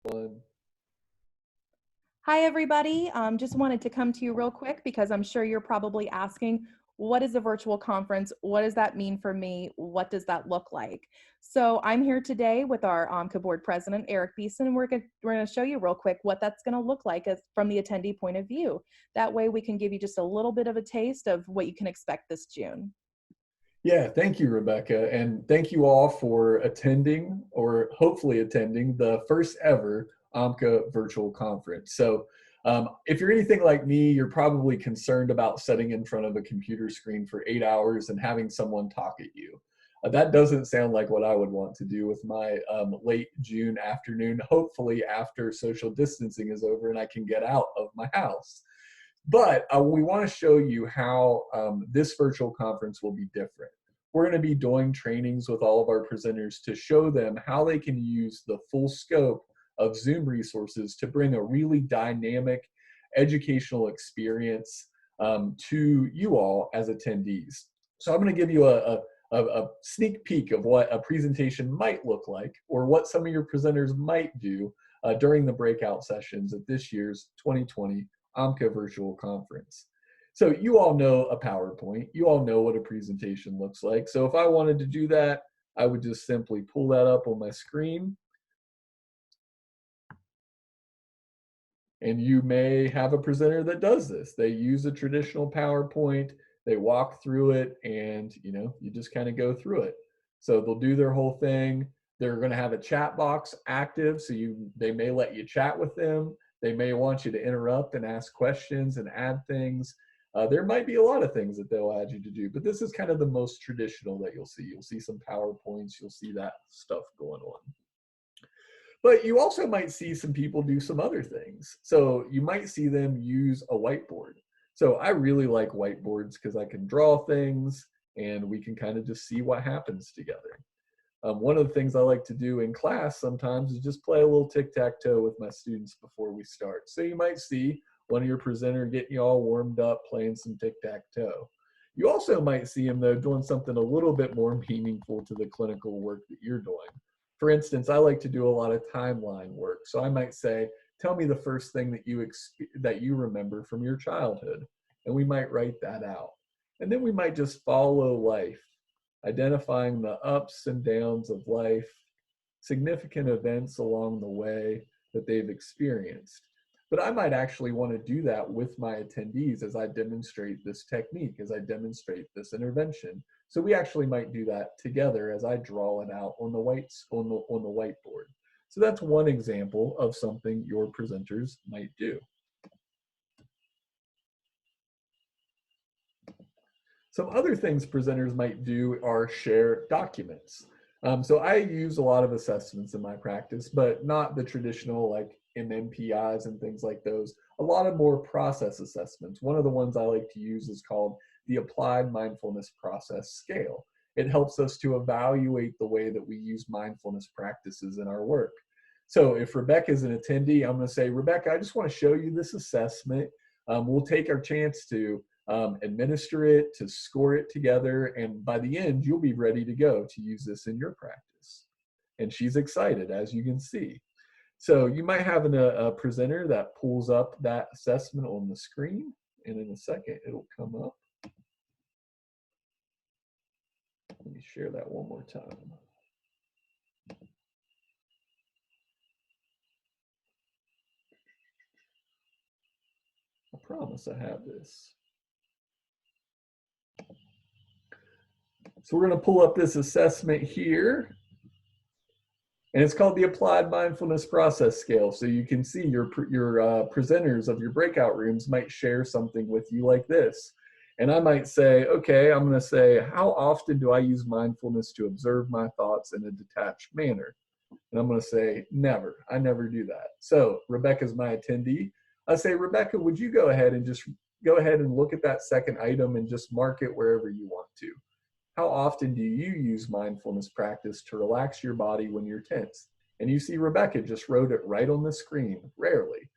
One. Hi, everybody. Just wanted to come to you real quick because I'm sure you're probably asking, what is a virtual conference? What does that mean for me? What does that look like? So I'm here today with our AMHCA board president, Eric Beeson, and we're going to show you real quick what that's going to look like from the attendee point of view. That way we can give you just a little bit of a taste of what you can expect this June. Yeah, thank you, Rebecca. And thank you all for attending, or hopefully attending, the first ever AMHCA virtual conference. So if you're anything like me, you're probably concerned about sitting in front of a computer screen for 8 hours and having someone talk at you. That doesn't sound like what I would want to do with my late June afternoon, hopefully after social distancing is over and I can get out of my house. But we want to show you how this virtual conference will be different. We're going to be doing trainings with all of our presenters to show them how they can use the full scope of Zoom resources to bring a really dynamic educational experience to you all as attendees. So I'm going to give you a sneak peek of what a presentation might look like, or what some of your presenters might do during the breakout sessions at this year's 2020 AMHCA virtual conference. So you all know a PowerPoint, you all know what a presentation looks like. So if I wanted to do that, I would just simply pull that up on my screen. And you may have a presenter that does this. They use a traditional PowerPoint, they walk through it, and you just kind of go through it. So they'll do their whole thing. They're going to have a chat box active, so they may let you chat with them. They may want you to interrupt and ask questions and add things. There might be a lot of things that they'll add you to do, but this is kind of the most traditional that you'll see. You'll see some PowerPoints, you'll see that stuff going on. But you also might see some people do some other things. So you might see them use a whiteboard. So I really like whiteboards because I can draw things and we can kind of just see what happens together. One of the things I like to do in class sometimes is just play a little tic-tac-toe with my students before we start. So you might see one of your presenters getting you all warmed up playing some tic-tac-toe. You also might see them though doing something a little bit more meaningful to the clinical work that you're doing. For instance, I like to do a lot of timeline work. So I might say, tell me the first thing that you remember from your childhood. And we might write that out. And then we might just follow life, identifying the ups and downs of life, significant events along the way that they've experienced. But I might actually want to do that with my attendees as I demonstrate this technique, as I demonstrate this intervention. So we actually might do that together as I draw it out on the whiteboard. So that's one example of something your presenters might do. Some other things presenters might do are share documents. So I use a lot of assessments in my practice, but not the traditional like MMPIs and things like those. A lot of more process assessments. One of the ones I like to use is called the Applied Mindfulness Process Scale. It helps us to evaluate the way that we use mindfulness practices in our work. So if Rebecca's an attendee, I'm going to say, Rebecca, I just want to show you this assessment. We'll take our chance to administer it, to score it together, and by the end, you'll be ready to go to use this in your practice. And she's excited, as you can see. So you might have a presenter that pulls up that assessment on the screen, and in a second, it'll come up. Let me share that one more time. I promise I have this. So we're going to pull up this assessment here. And it's called the Applied Mindfulness Process Scale. So you can see your presenters of your breakout rooms might share something with you like this. And I might say, okay, I'm going to say, how often do I use mindfulness to observe my thoughts in a detached manner? And I'm going to say, never. I never do that. So Rebecca's my attendee. I say, Rebecca, would you go ahead and look at that second item and just mark it wherever you want to? How often do you use mindfulness practice to relax your body when you're tense? And you see Rebecca just wrote it right on the screen, rarely.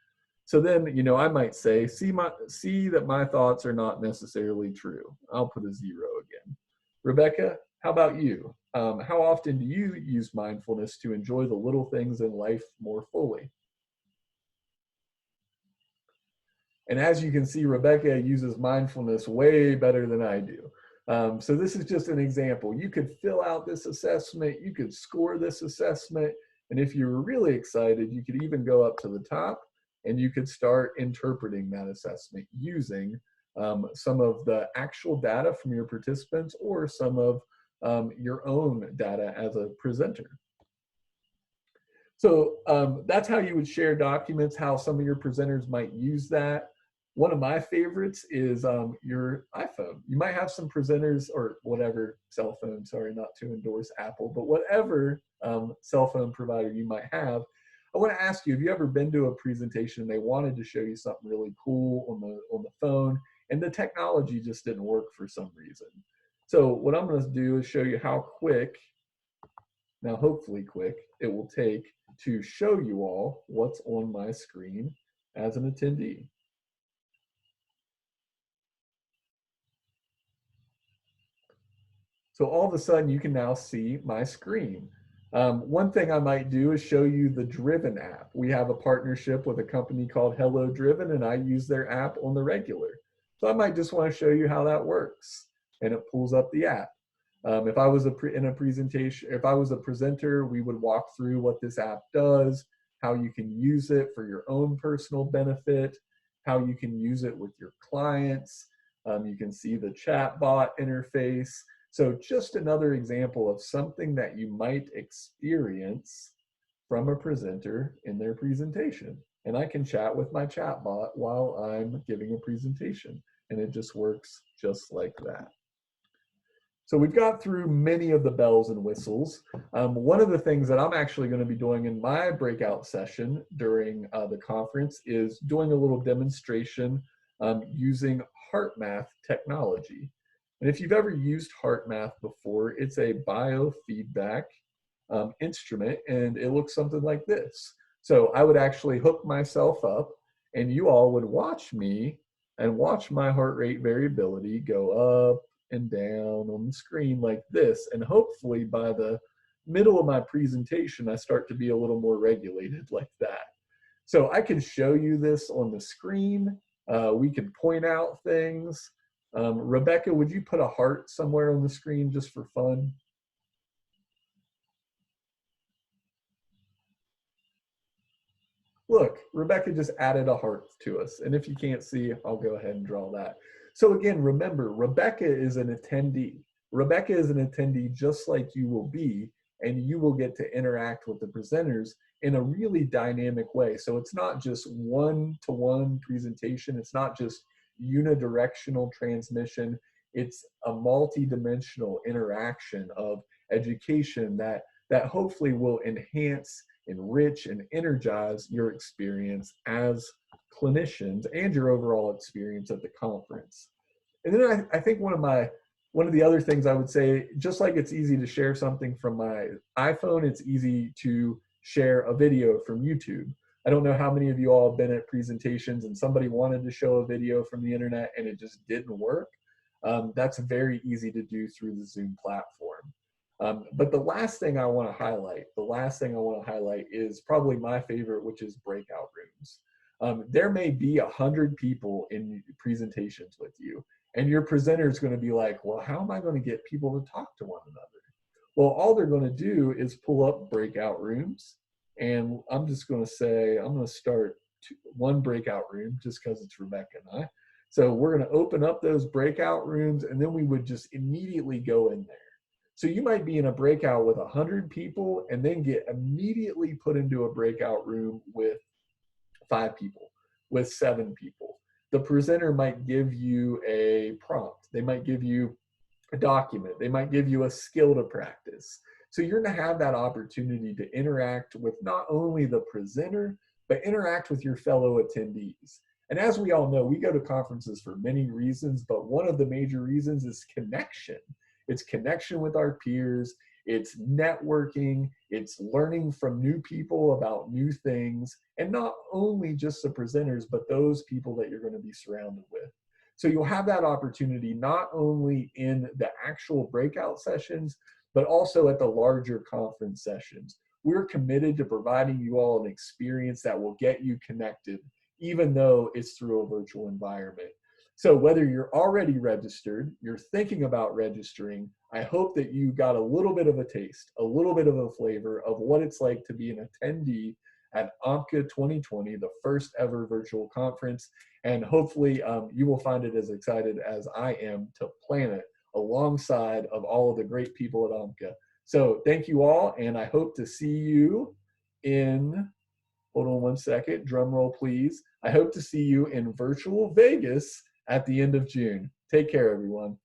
So then, I might say, see that my thoughts are not necessarily true. I'll put a 0 again. Rebecca, How about you? How often do you use mindfulness to enjoy the little things in life more fully? And as you can see, Rebecca uses mindfulness way better than I do. So this is just an example. You could fill out this assessment, you could score this assessment, and if you were really excited, you could even go up to the top and you could start interpreting that assessment using some of the actual data from your participants or some of your own data as a presenter. So that's how you would share documents, how some of your presenters might use that. One of my favorites is your iPhone. You might have some presenters or whatever cell phone, sorry, not to endorse Apple, but whatever cell phone provider you might have. I want to ask you, have you ever been to a presentation and they wanted to show you something really cool on the phone and the technology just didn't work for some reason? So what I'm going to do is show you how quick, now hopefully quick, it will take to show you all what's on my screen as an attendee. So all of a sudden you can now see my screen. One thing I might do is show you the Driven app. We have a partnership with a company called Hello Driven and I use their app on the regular. So I might just want to show you how that works. And it pulls up the app. If I was in a presentation, if I was a presenter, we would walk through what this app does, how you can use it for your own personal benefit, how you can use it with your clients. You can see the chatbot interface. So just another example of something that you might experience from a presenter in their presentation. And I can chat with my chatbot while I'm giving a presentation. And it just works just like that. So we've got through many of the bells and whistles. One of the things that I'm actually going to be doing in my breakout session during the conference is doing a little demonstration using HeartMath technology. And if you've ever used HeartMath before, it's a biofeedback instrument and it looks something like this. So I would actually hook myself up and you all would watch me and watch my heart rate variability go up and down on the screen like this. And hopefully by the middle of my presentation, I start to be a little more regulated like that. So I can show you this on the screen. We can point out things. Rebecca, would you put a heart somewhere on the screen just for fun? Look, Rebecca just added a heart to us. And if you can't see, I'll go ahead and draw that. So again, remember, Rebecca is an attendee. Rebecca is an attendee just like you will be, and you will get to interact with the presenters in a really dynamic way. So it's not just one-to-one presentation. It's not just unidirectional transmission. It's a multi-dimensional interaction of education that hopefully will enhance, enrich, and energize your experience as clinicians and your overall experience at the conference. And then I think one of the other things I would say, just like it's easy to share something from my iPhone, it's easy to share a video from YouTube. I don't know how many of you all have been at presentations and somebody wanted to show a video from the internet and it just didn't work. That's very easy to do through the Zoom platform. But the last thing I want to highlight is probably my favorite, which is breakout rooms. There may be 100 people in presentations with you, and your presenter is going to be like, well, how am I going to get people to talk to one another? Well, all they're going to do is pull up breakout rooms, and I'm just going to say, I'm going to start one breakout room just because it's Rebecca and I. So we're going to open up those breakout rooms, and then we would just immediately go in there. So you might be in a breakout with 100 people and then get immediately put into a breakout room with 5 people, with 7 people. The presenter might give you a prompt. They might give you a document. They might give you a skill to practice. So you're going to have that opportunity to interact with not only the presenter, but interact with your fellow attendees. And as we all know, we go to conferences for many reasons, but one of the major reasons is connection. It's connection with our peers, it's networking, it's learning from new people about new things, and not only just the presenters, but those people that you're going to be surrounded with. So you'll have that opportunity not only in the actual breakout sessions, but also at the larger conference sessions. We're committed to providing you all an experience that will get you connected, even though it's through a virtual environment. So whether you're already registered, you're thinking about registering, I hope that you got a little bit of a taste, a little bit of a flavor of what it's like to be an attendee at AMHCA 2020, the first ever virtual conference. And hopefully you will find it as excited as I am to plan it alongside of all of the great people at AMHCA. So thank you all, and I hope to see you in, hold on one second, drum roll please. I hope to see you in virtual Vegas at the end of June. Take care, everyone.